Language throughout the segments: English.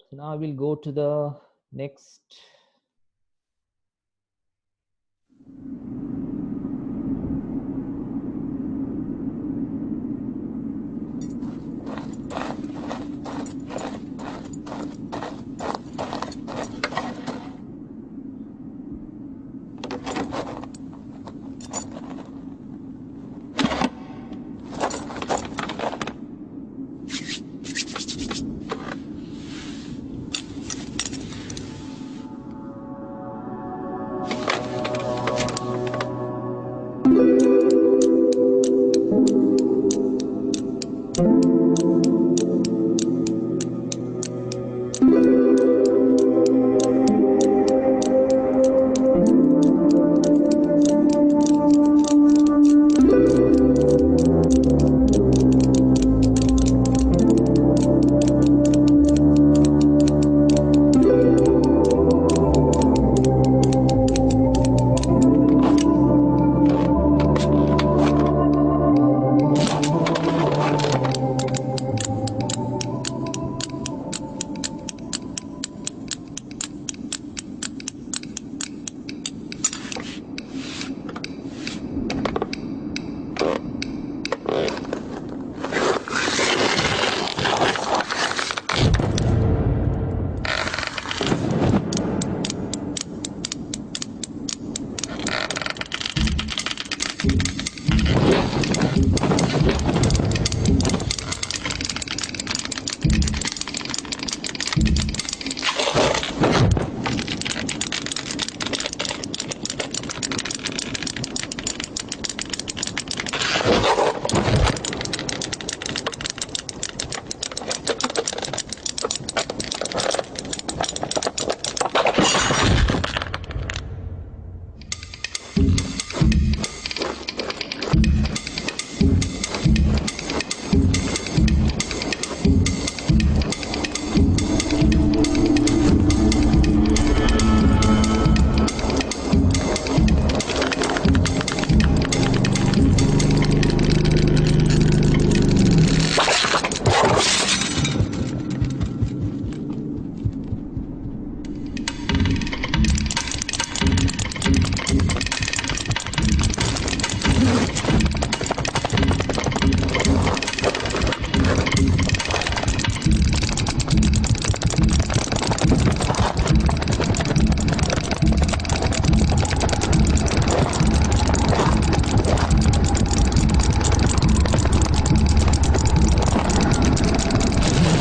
So now I will go to the next.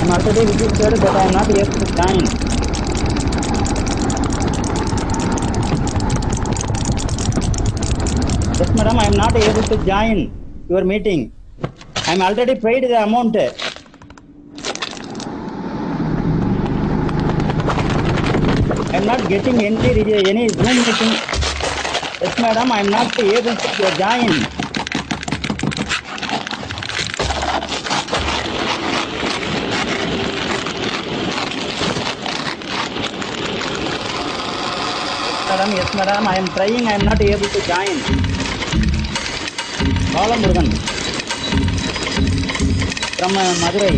I'm already registered, but I am not able to join. Yes, madam, I am not able to join your meeting. I am already paid the amount. I am not getting any Zoom meeting. Yes, madam, I am not able to join. Madam, yes, madam, I am trying. I am not able to join. Balamurugan from Madurai.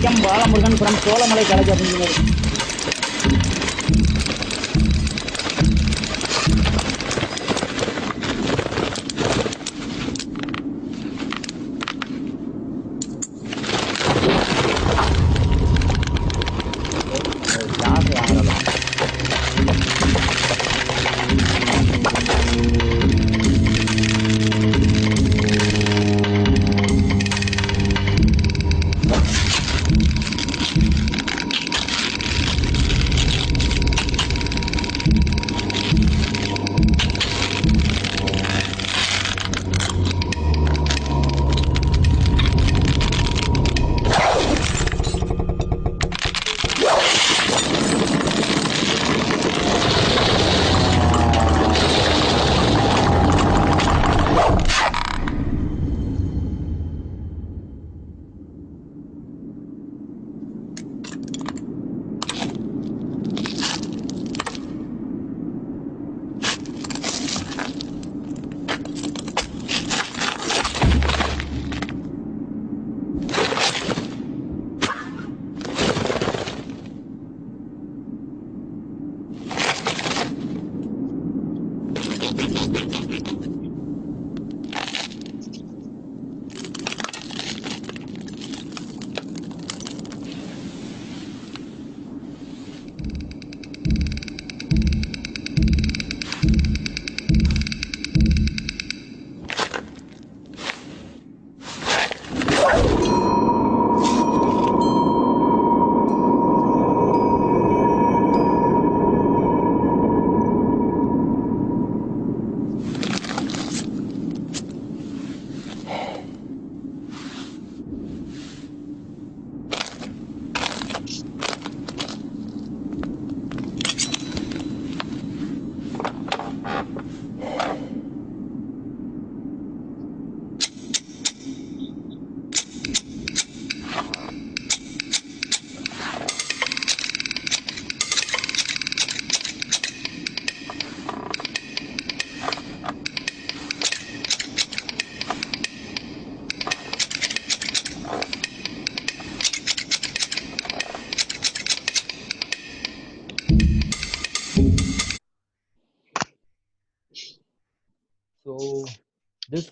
M. Balamurugan from Solamalai College of Engineering.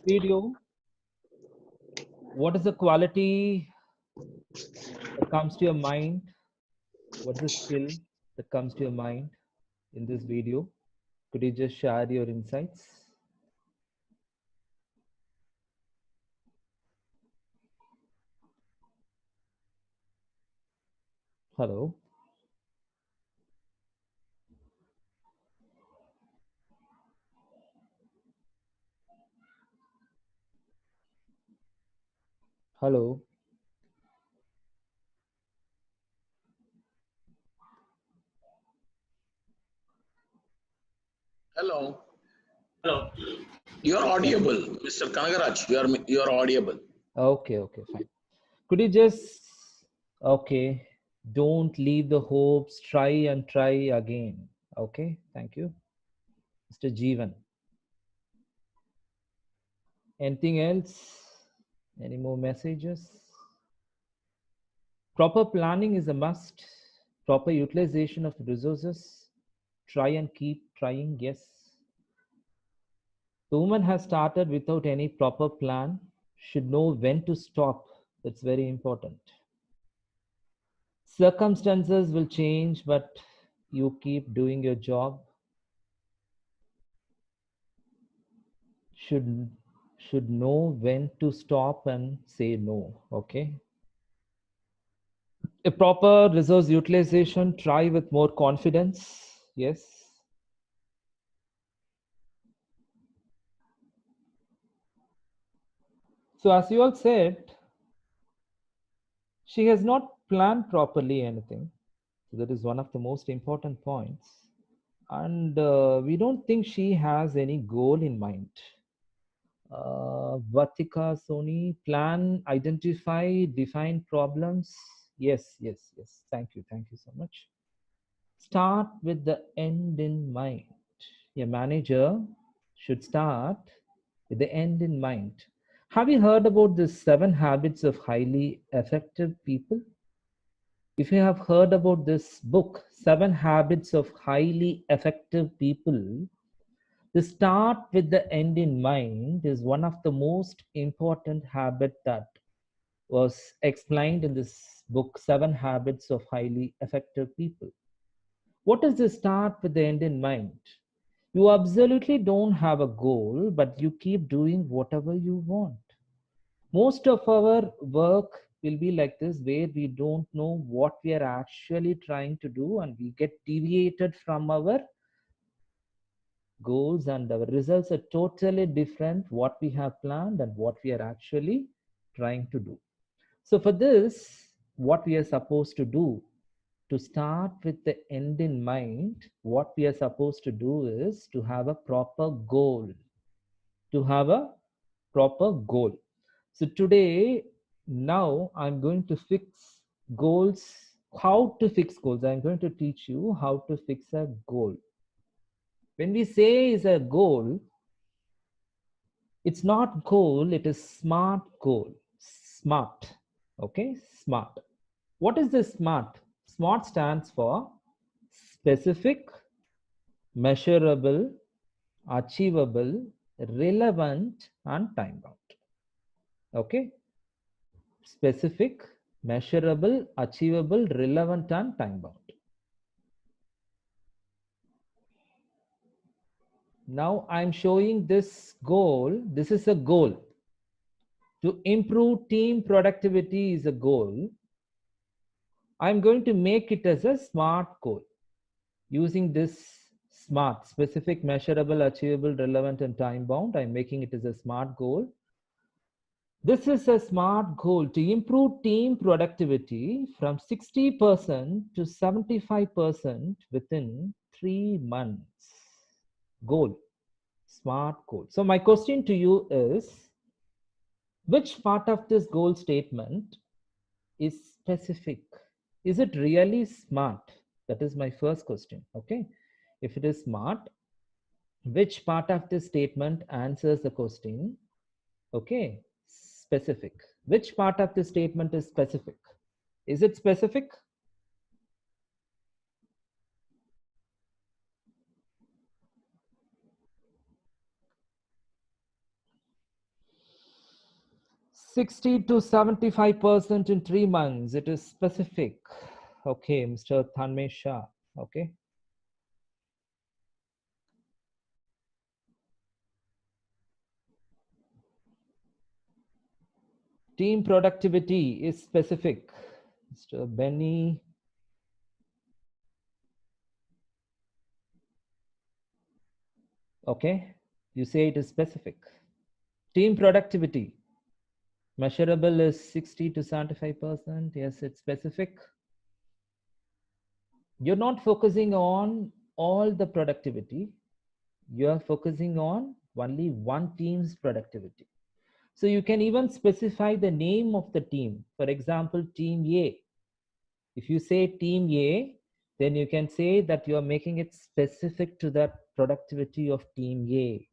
video, what is the quality that comes to your mind? What is the skill that comes to your mind in this video? Could you just share your insights? Hello. Hello. Hello. Hello. You are audible, Mr. Kanagaraj. You are audible. Okay, fine. Could you just, okay, don't leave the hopes, try and try again. Okay, thank you. Mr. Jeevan. Anything else? Any more messages? Proper planning is a must. Proper utilization of resources. Try and keep trying, yes. The woman has started without any proper plan, should know when to stop. That's very important. Circumstances will change, but you keep doing your job. Should know when to stop and say no. Okay. A proper resource utilization, try with more confidence. Yes. So as you all said, she has not planned properly anything. So that is one of the most important points. And we don't think she has any goal in mind. Vatika Soni, plan, identify, define problems. Yes. Thank you so much. Start with the end in mind. A manager should start with the end in mind. Have you heard about the 7 habits of highly effective people? If you have heard about this book, 7 habits of highly effective people, the start with the end in mind is one of the most important habit that was explained in this book, 7 habits of highly effective people. What is the start with the end in mind? You absolutely don't have a goal, but you keep doing whatever you want. Most of our work will be like this, where we don't know what we are actually trying to do, and we get deviated from our goals, and our results are totally different what we have planned and what we are actually trying to do. So for this, what we are supposed to do, to start with the end in mind, what we are supposed to do is to have a proper goal. To have a proper goal. So today, now I'm going to fix goals. How to fix goals? I'm going to teach you how to fix a goal. When we say is a goal, it's not goal, it is smart goal. Smart. Okay, smart. What is this SMART? SMART stands for specific, measurable, achievable, relevant, and time bound. Okay. Specific, measurable, achievable, relevant, and time bound. Now I'm showing this goal. This is a goal. To improve team productivity is a goal. I'm going to make it as a SMART goal using this SMART, specific, measurable, achievable, relevant, and time bound. I'm making it as a SMART goal. This is a SMART goal to improve team productivity from 60% to 75% within 3 months. Goal, SMART goal. So my question to you is, which part of this goal statement is specific? Is it really smart? That is my first question. Okay. If it is smart, which part of this statement answers the question? Okay. Specific. Which part of this statement is specific? Is it specific? 60 to 75% in 3 months. It is specific. Okay, Mr. Tanmay Shah. Okay. Team productivity is specific. Mr. Benny. Okay, you say it is specific. Team productivity. Measurable is 60 to 75%. Yes, it's specific. You're not focusing on all the productivity. You're focusing on only one team's productivity. So you can even specify the name of the team. For example, team A. If you say team A, then you can say that you are making it specific to that productivity of team A.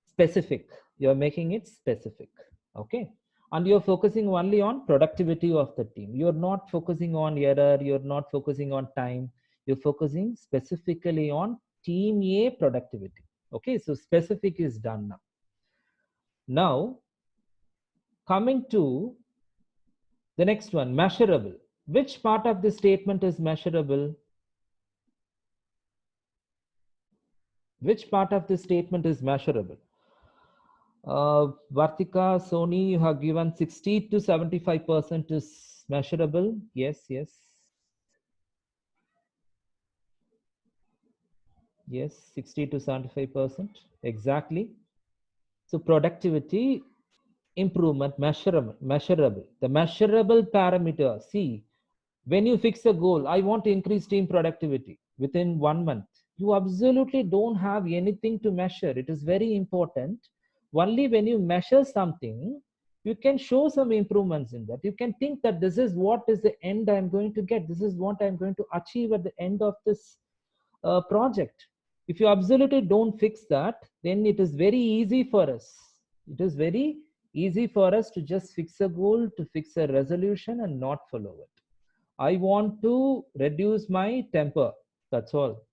Specific. You're making it specific. Okay. And you're focusing only on productivity of the team. You're not focusing on error. You're not focusing on time. You're focusing specifically on team A productivity. Okay. So specific is done now. Now, coming to the next one, measurable. Which part of the statement is measurable? Which part of the statement is measurable? Vartika, Sony, you have given 60 to 75% is measurable. Yes, yes. Yes, 60 to 75%. Exactly. So productivity improvement, measurable. The measurable parameter. See, when you fix a goal, I want to increase team productivity within 1 month. You absolutely don't have anything to measure. It is very important. Only when you measure something, you can show some improvements in that. You can think that this is what is the end I'm going to get. This is what I'm going to achieve at the end of this project. If you absolutely don't fix that, then it is very easy for us. It is very easy for us to just fix a goal, to fix a resolution and not follow it. I want to reduce my temper. That's all.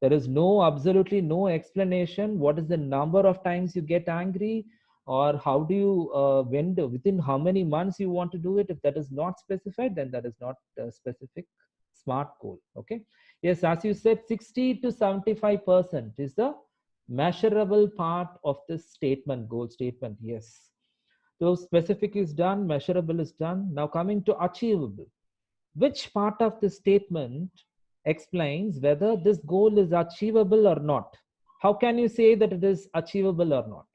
There is absolutely no explanation. What is the number of times you get angry, or how do you within how many months you want to do it? If that is not specified, then that is not a specific SMART goal. Okay. Yes, as you said, 60 to 75% is the measurable part of this statement, goal statement. Yes. So specific is done, measurable is done. Now coming to achievable. Which part of the statement explains whether this goal is achievable or not? How can you say that it is achievable or not?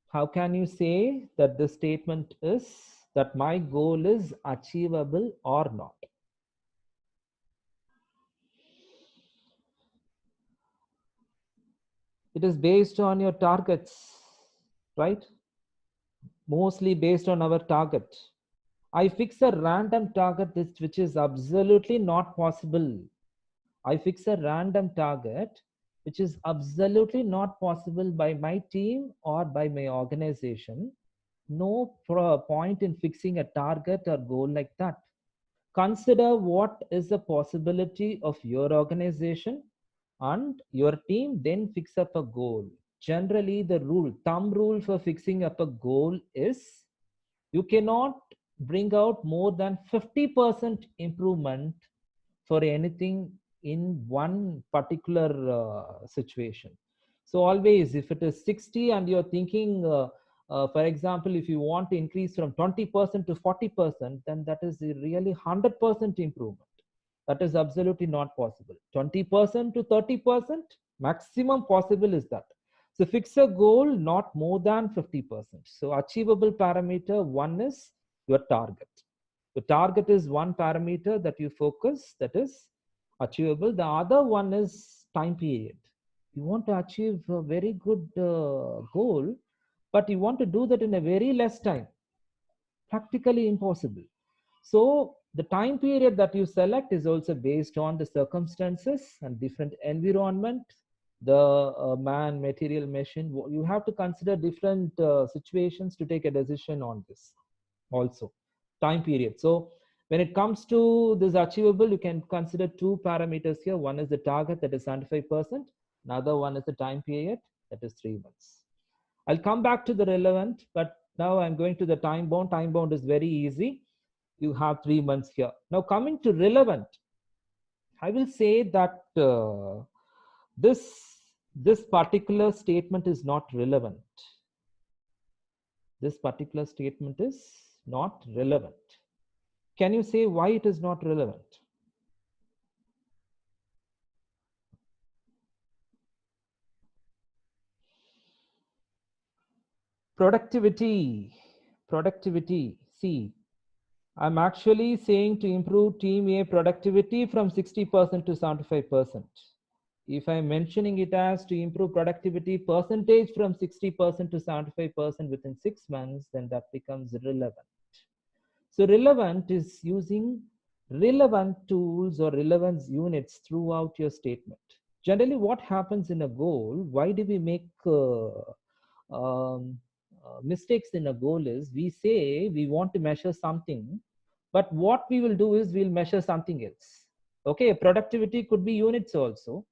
How can you say that the statement is that my goal is achievable or not? It is based on your targets, right? Mostly based on our target. I fix a random target which is absolutely not possible. I fix a random target which is absolutely not possible by my team or by my organization. No point in fixing a target or goal like that. Consider what is the possibility of your organization and your team, then fix up a goal. Generally, the thumb rule for fixing up a goal is you cannot bring out more than 50% improvement for anything in one particular situation. So always, if it is 60 and you're thinking, for example, if you want to increase from 20% to 40%, then that is really 100% improvement. That is absolutely not possible. 20% to 30%, maximum possible is that. So fix a goal not more than 50%. So achievable parameter one is your target. The target is one parameter that you focus, that is achievable. The other one is time period. You want to achieve a very good goal, but you want to do that in a very less time. Practically impossible. So the time period that you select is also based on the circumstances and different environment, the man, material, machine. You have to consider different situations to take a decision on this also. Time period. So when it comes to this achievable, you can consider two parameters here. One is the target, that is 75%. Another one is the time period, that is 3 months. I'll come back to the relevant, but now I'm going to the time bound. Time bound is very easy. You have 3 months here. Now coming to relevant, I will say that this particular statement is not relevant. This particular statement is not relevant. Can you say why it is not relevant? Productivity. See, I'm actually saying to improve team A productivity from 60% to 75%. If I'm mentioning it as to improve productivity percentage from 60% to 75% within 6 months, then that becomes relevant. So relevant is using relevant tools or relevance units throughout your statement. Generally, what happens in a goal, why do we make mistakes in a goal is we say we want to measure something, but what we will do is we'll measure something else. Okay, productivity could be units also.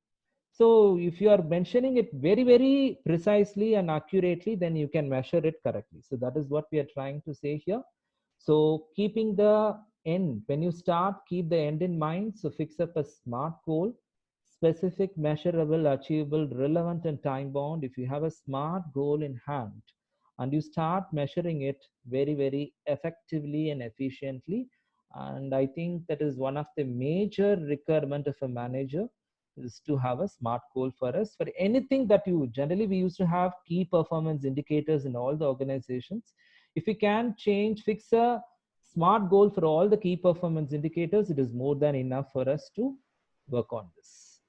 So if you are mentioning it very, very precisely and accurately, then you can measure it correctly. So that is what we are trying to say here. So keeping the end, when you start, keep the end in mind. So fix up a SMART goal, specific, measurable, achievable, relevant, and time bound. If you have a SMART goal in hand and you start measuring it very, very effectively and efficiently, and I think that is one of the major requirement of a manager is to have a SMART goal for us. For anything that you generally, we used to have key performance indicators in all the organizations. If we can fix a SMART goal for all the key performance indicators, it is more than enough for us to work on this.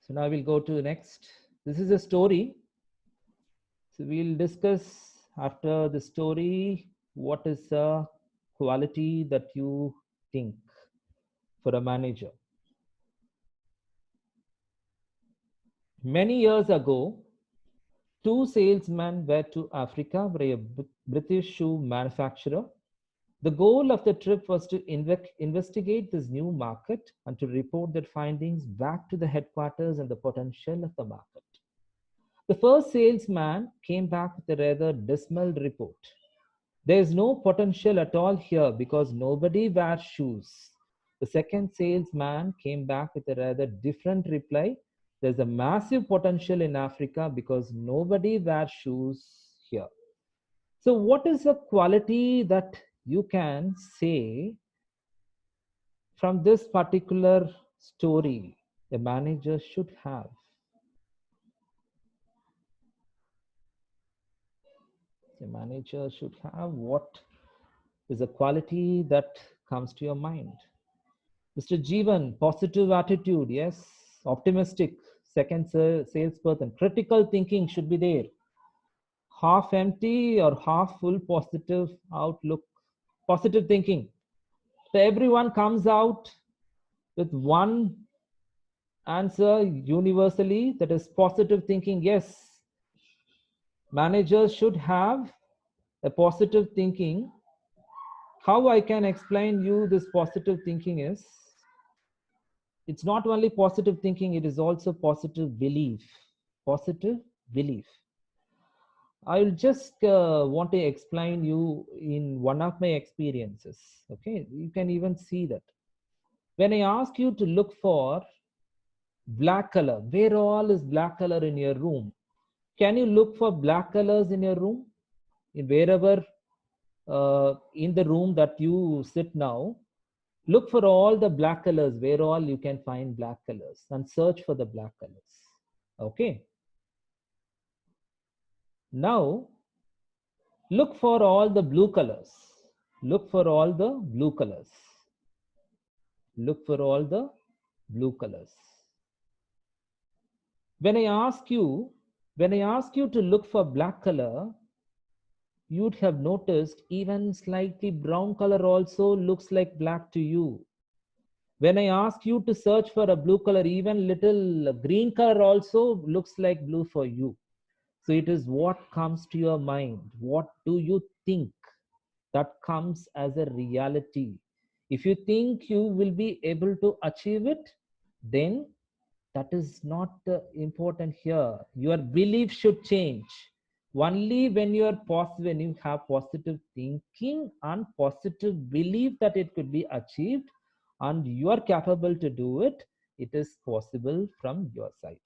So now we'll go to the next. This is a story. So we'll discuss after the story, what is a quality that you think for a manager. Many years ago, 2 salesmen went to Africa for a British shoe manufacturer. The goal of the trip was to investigate this new market and to report their findings back to the headquarters and the potential of the market. The first salesman came back with a rather dismal report. There is no potential at all here because nobody wears shoes. The second salesman came back with a rather different reply. There's a massive potential in Africa because nobody wears shoes here. So what is a quality that you can say from this particular story the manager should have? The manager should have, what is a quality that comes to your mind? Mr. Jeevan, positive attitude, yes. Optimistic, second salesperson. Critical thinking should be there. Half empty or half full positive outlook. Positive thinking. So everyone comes out with one answer universally, that is positive thinking. Yes, managers should have a positive thinking. How I can explain you this positive thinking is, it's not only positive thinking, it is also positive belief. Positive belief. I'll just want to explain you in one of my experiences. Okay, you can even see that. When I ask you to look for black color, where all is black color in your room? Can you look for black colors in your room? In wherever in the room that you sit now, look for all the black colors, where all you can find black colors, and search for the black colors. Okay. Now, look for all the blue colors. Look for all the blue colors. Look for all the blue colors. When I ask you to look for black color, you'd have noticed even slightly brown color also looks like black to you. When I ask you to search for a blue color, even little green color also looks like blue for you. So it is what comes to your mind. What do you think? That comes as a reality. If you think you will be able to achieve it, then that is not important here. Your belief should change. Only when you are when you have positive thinking and positive belief that it could be achieved and you are capable to do it, it is possible from your side.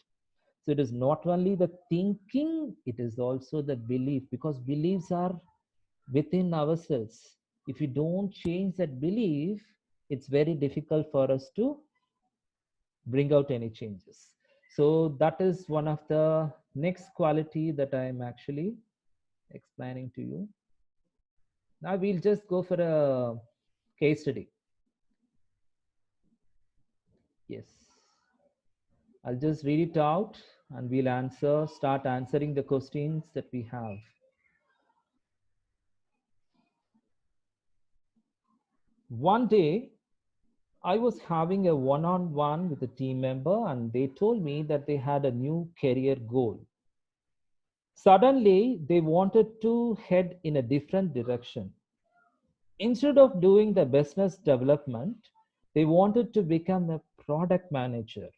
So it is not only the thinking, it is also the belief, because beliefs are within ourselves. If we don't change that belief, it's very difficult for us to bring out any changes. So that is one of the next quality that I'm actually explaining to you. Now we'll just go for a case study. Yes. I'll just read it out and we'll start answering the questions that we have. One day, I was having a one-on-one with a team member and they told me that they had a new career goal. Suddenly, they wanted to head in a different direction. Instead of doing the business development, they wanted to become a product manager.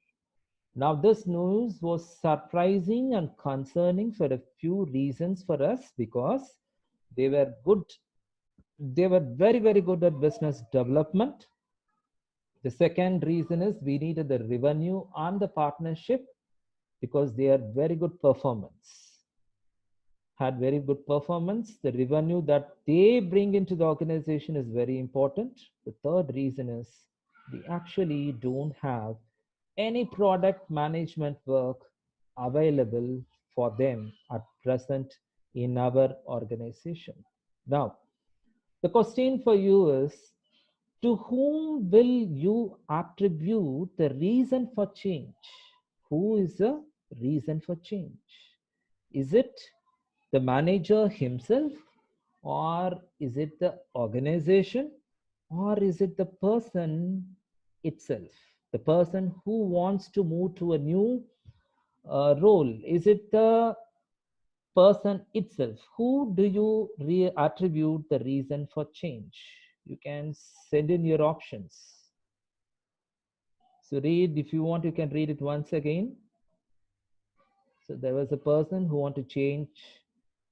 Now, this news was surprising and concerning for a few reasons for us, because they were very, very good at business development. The second reason is we needed the revenue and the partnership, because they are very good performance. Had very good performance. The revenue that they bring into the organization is very important. The third reason is we actually don't have any product management work available for them at present in our organization. Now, the question for you is, to whom will you attribute the reason for change? Who is the reason for change? Is it the manager himself, or is it the organization, or is it the person itself, the person who wants to move to a new role? Is it the person itself? Who do you attribute the reason for change? You can send in your options. So read, if you want, you can read it once again. So there was a person who wanted to change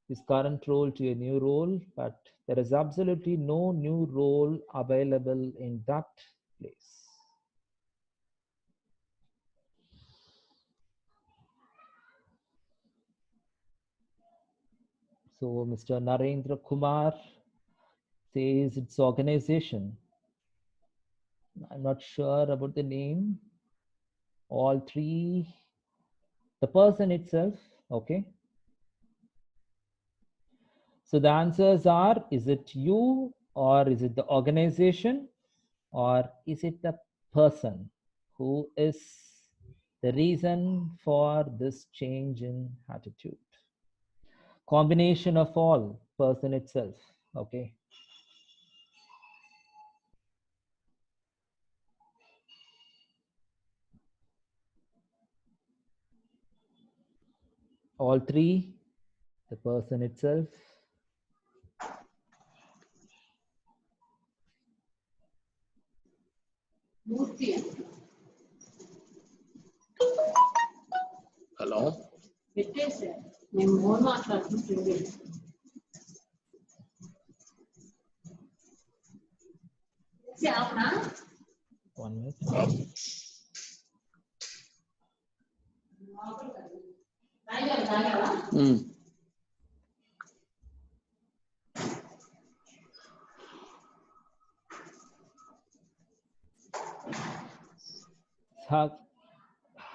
his current role to a new role, but there is absolutely no new role available in that place. So Mr. Narendra Kumar says it's organization. I'm not sure about the name. All three, the person itself, okay. So the answers are, is it you, or is it the organization, or is it the person who is the reason for this change in attitude? Combination of all, person itself, okay. All three, the person itself. Hello. One minute.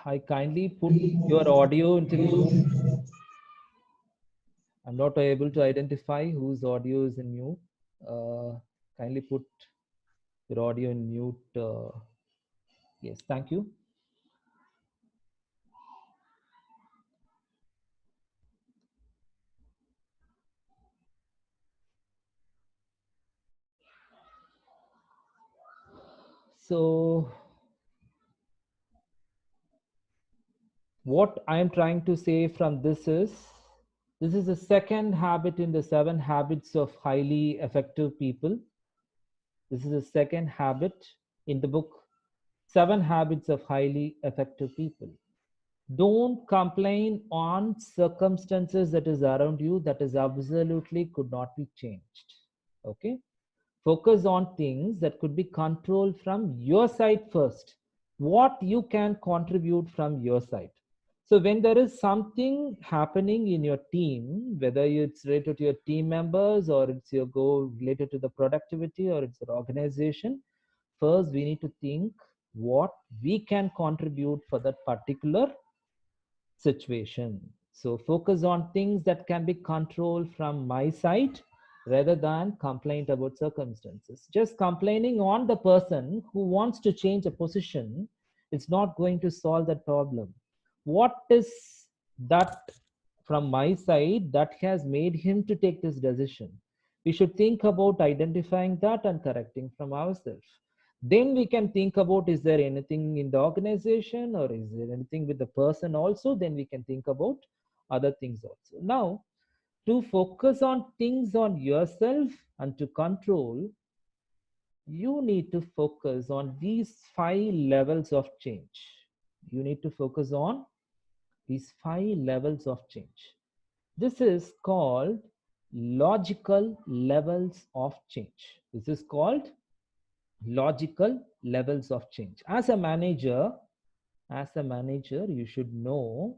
I kindly put your audio into mute. I'm not able to identify whose audio is in mute. Kindly put your audio in mute. Yes, thank you. So what I'm trying to say from this is the second habit in the 7 habits of highly effective people. This is the second habit in the book, 7 Habits of Highly Effective People. Don't complain on circumstances that is around you that is absolutely could not be changed. Okay. Focus on things that could be controlled from your side first. What you can contribute from your side. So when there is something happening in your team, whether it's related to your team members or it's your goal related to the productivity or it's an organization, first we need to think what we can contribute for that particular situation. So focus on things that can be controlled from my side rather than complaint about circumstances. Just complaining on the person who wants to change a position, it's not going to solve that problem. What is that from my side that has made him to take this decision? We should think about identifying that and correcting from ourselves. Then we can think about, is there anything in the organization or is there anything with the person also? Then we can think about other things also. Now, to focus on things on yourself and to control, you need to focus on these 5 levels of change. You need to focus on these 5 levels of change. This is called logical levels of change. This is called logical levels of change. As a manager, you should know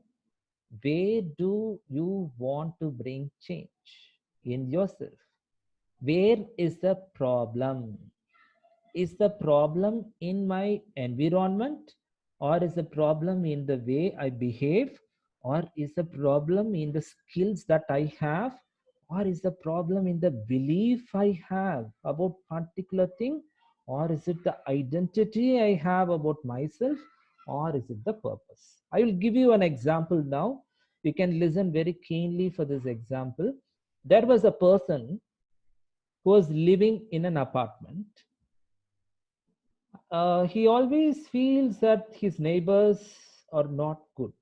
where do you want to bring change in yourself. Where is the problem? Is the problem in my environment, or is the problem in the way I behave, or is the problem in the skills that I have, or is the problem in the belief I have about particular thing, or is it the identity I have about myself, or is it the purpose? I will give you an example now. You can listen very keenly for this example. There was a person who was living in an apartment. He always feels that his neighbors are not good.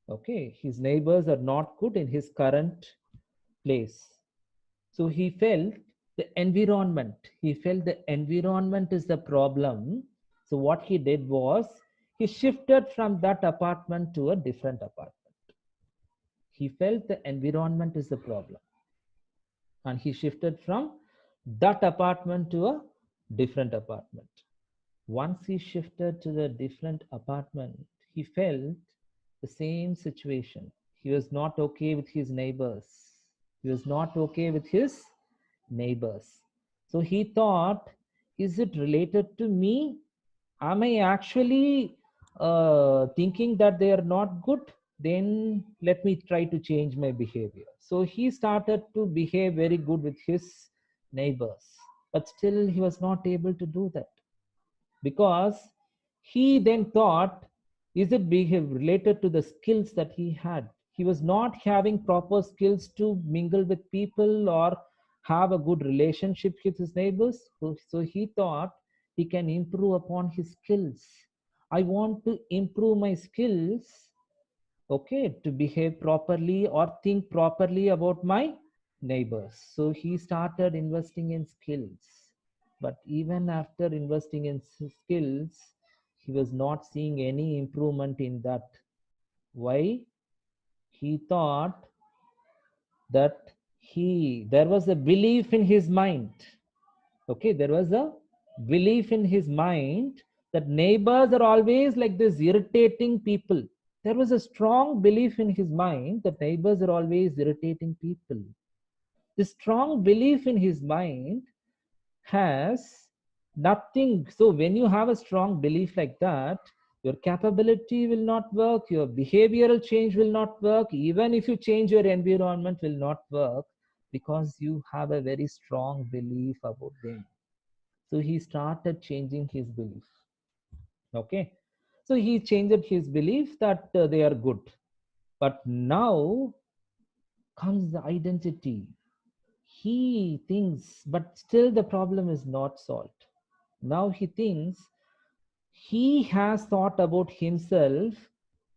Okay, his neighbors are not good in his current place. So he felt the environment. He felt the environment is the problem. So what he did was he shifted from that apartment to a different apartment. He felt the environment is the problem, and he shifted from that apartment to a different apartment. Once he shifted to the different apartment, he felt the same situation. He was not okay with his neighbors. He was not okay with his neighbors. So he thought, is it related to me? Am I actually thinking that they are not good? Then let me try to change my behavior. So he started to behave very good with his neighbors, but still he was not able to do that, because he then thought, is it behave related to the skills that he had? He was not having proper skills to mingle with people or have a good relationship with his neighbors. So he thought he can improve upon his skills. I want to improve my skills, okay, to behave properly or think properly about my neighbors. So he started investing in skills. But even after investing in skills, he was not seeing any improvement in that. Why? He thought that there was a belief in his mind. Okay, there was a belief in his mind that neighbors are always like this irritating people. There was a strong belief in his mind that neighbors are always irritating people. This strong belief in his mind has nothing. So when you have a strong belief like that, your capability will not work, your behavioral change will not work, even if you change your environment will not work, because you have a very strong belief about them. So he started changing his belief. Okay, so he changed his belief that they are good. But now comes the identity. He thinks, but still the problem is not solved. Now he thinks, he has thought about himself,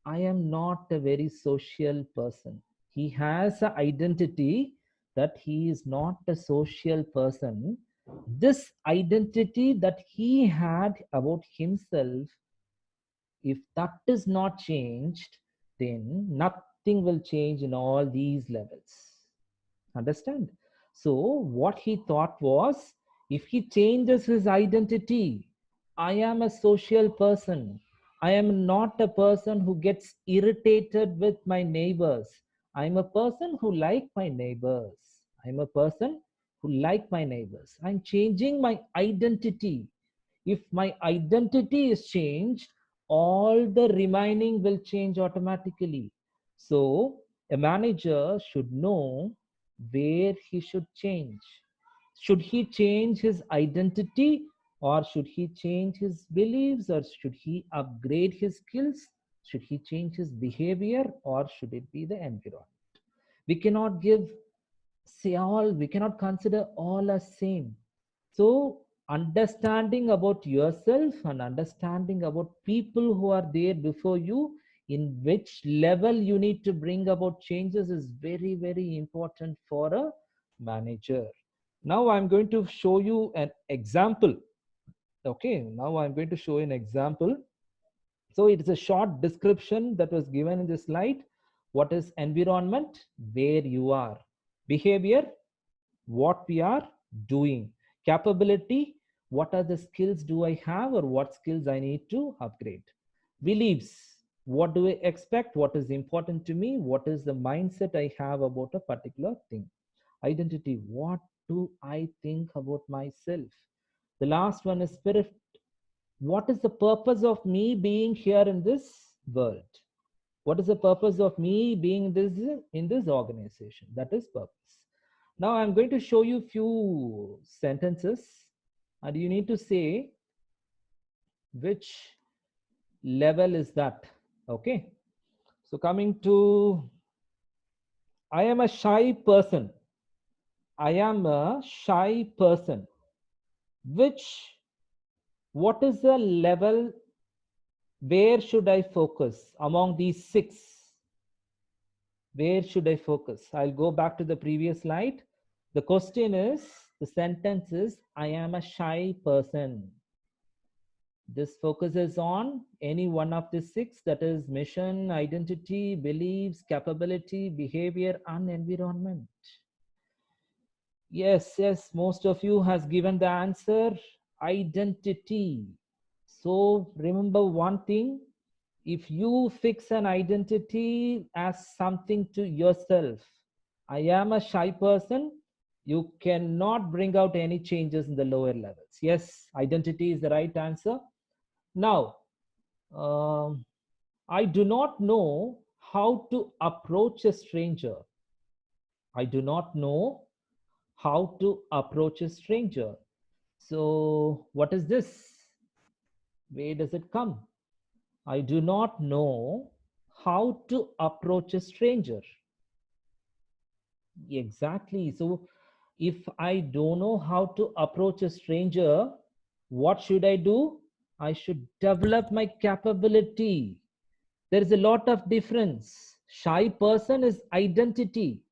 I am not a very social person. He has an identity that he is not a social person. This identity that he had about himself, if that is not changed, then nothing will change in all these levels. Understand? So what he thought was, if he changes his identity, I am a social person. I am not a person who gets irritated with my neighbors. I'm a person who like my neighbors. I'm a person who like my neighbors. I'm changing my identity. If my identity is changed, all the remaining will change automatically. So a manager should know where he should change. Should he change his identity, or should he change his beliefs, or should he upgrade his skills? Should he change his behavior, or should it be the environment? We cannot we cannot consider all as same. So understanding about yourself and understanding about people who are there before you, in which level you need to bring about changes, is very, very important for a manager. Now I'm going to show you an example. Okay, now I'm going to show you an example. So it is a short description that was given in the slide. What is environment? Where you are. Behavior, what we are doing. Capability, what are the skills do I have, or what skills I need to upgrade. Beliefs, what do I expect, what is important to me, what is the mindset I have about a particular thing. Identity, what do I think about myself. The last one is spirit, what is the purpose of me being here in this world. What is the purpose of me being in this organization? That is purpose. Now I'm going to show you few sentences, and you need to say which level is that. Okay, so coming to, I am a shy person. I am a shy person. What is the level? Where should I focus among these 6? Where should I focus? I'll go back to the previous slide. The question is, the sentence is, I am a shy person. This focuses on any one of the 6, that is mission, identity, beliefs, capability, behavior, and environment. Yes, most of you has given the answer, identity. So remember one thing, if you fix an identity as something to yourself, I am a shy person, you cannot bring out any changes in the lower levels. Yes, identity is the right answer. Now, I do not know how to approach a stranger. I do not know how to approach a stranger. So what is this? Where does it come? I do not know how to approach a stranger. Exactly. So if I don't know how to approach a stranger, what should I do? I should develop my capability. There is a lot of difference. Shy person is identity,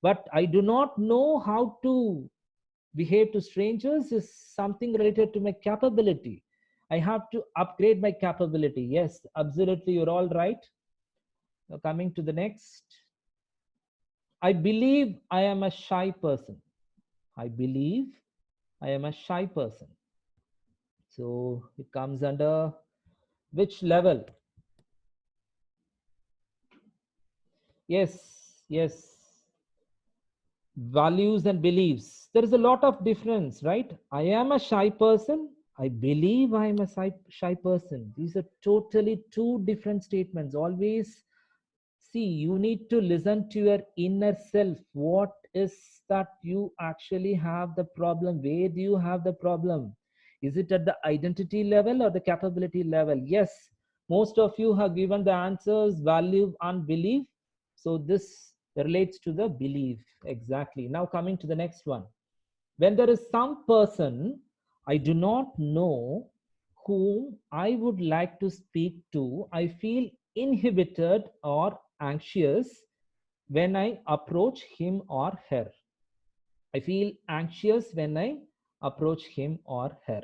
but I do not know how to behave to strangers is something related to my capability. I have to upgrade my capability. Yes, absolutely, you're all right. Now coming to the next. I believe I am a shy person. I believe I am a shy person. So it comes under which level? Yes. Values and beliefs. There is a lot of difference, right? I am a shy person. I believe I am a shy person. These are totally two different statements. Always see, you need to listen to your inner self. What is that you actually have the problem? Where do you have the problem? Is it at the identity level or the capability level? Yes, most of you have given the answers, value and belief. So this relates to the belief. Exactly. Now coming to the next one. When there is some person I do not know whom I would like to speak to, I feel inhibited or anxious when I approach him or her. I feel anxious when I approach him or her.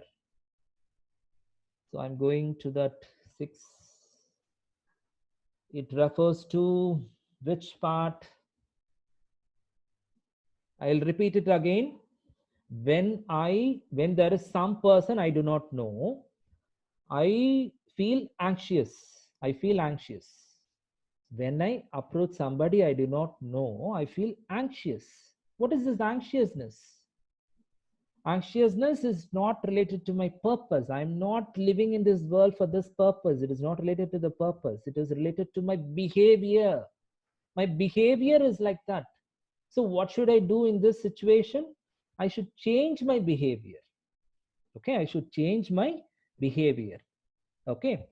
So I'm going to that 6. It refers to which part? I'll repeat it again. When there is some person I do not know, I feel anxious. I feel anxious. When I approach somebody I do not know, I feel anxious. What is this anxiousness? Anxiousness is not related to my purpose. I'm not living in this world for this purpose. It is not related to the purpose. It is related to my behavior. My behavior is like that. So what should I do in this situation? I should change my behavior. Okay, I should change my behavior. Okay,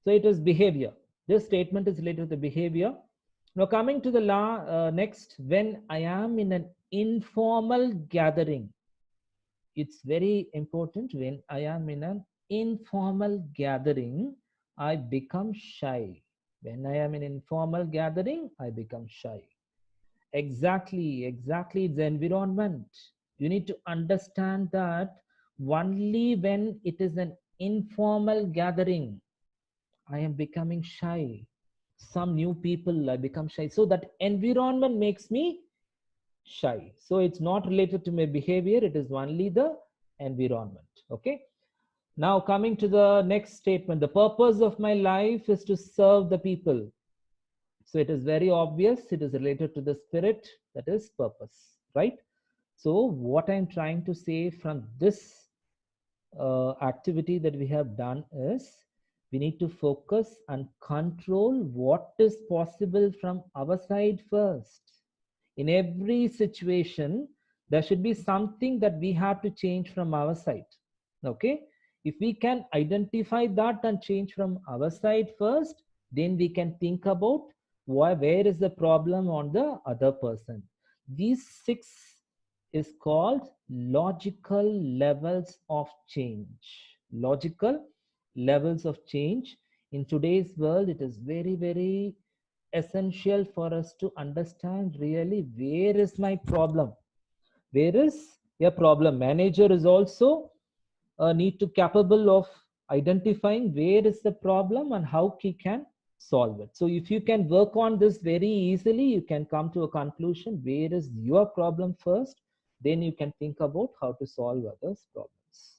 so it is behavior. This statement is related to the behavior. Now coming to the next, when I am in an informal gathering, it's very important. When I am in an informal gathering, I become shy. When I am in informal gathering, I become shy. Exactly, it's the environment. You need to understand that only when it is an informal gathering, I am becoming shy. Some new people, I become shy. So that environment makes me shy. So it's not related to my behavior. It is only the environment. Okay. Now coming to the next statement, the purpose of my life is to serve the people. So it is very obvious. It is related to the spirit, that is purpose, right? So what I'm trying to say from this activity that we have done is, we need to focus and control what is possible from our side first. In every situation, there should be something that we have to change from our side. Okay, if we can identify that and change from our side first, then we can think about where is the problem on the other person. These 6 is called logical levels of change. Logical levels of change. In today's world, it is very, very essential for us to understand really where is my problem. Where is a problem? Manager is also need to capable of identifying where is the problem and how he can solve it. So if you can work on this very easily, you can come to a conclusion where is your problem first, then you can think about how to solve others' problems.